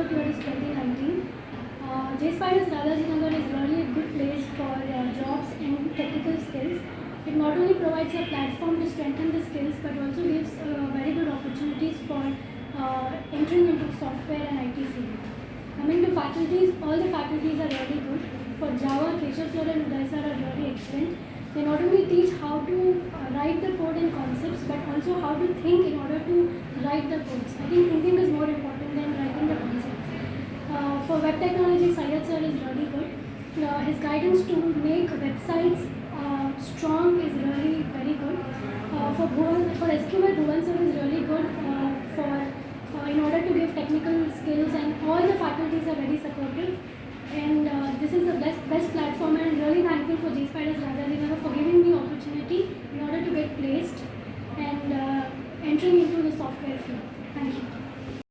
out year is 2019. Jspiders Rajajinagar is really a good place for jobs and technical skills. It not only provides a platform to strengthen the skills but also gives very good opportunities for entering into software and IT field. Coming to faculties, all the faculties are really good. For Java, Keshaveara and Udai are really excellent. They not only teach how to write the code and concepts but also how to think in order to write the codes. I think thinking is more important than writing the concepts. For web technology, Syed sir is really good. His guidance to make websites strong is really very good. For SQL, Bhuvan sir is really good in order to give technical skills, and all the faculties are very supportive. And this is the best platform, and I'm really thankful for Jspiders Rajajinagar for giving me opportunity in order to get placed and entering into the software field. Thank you.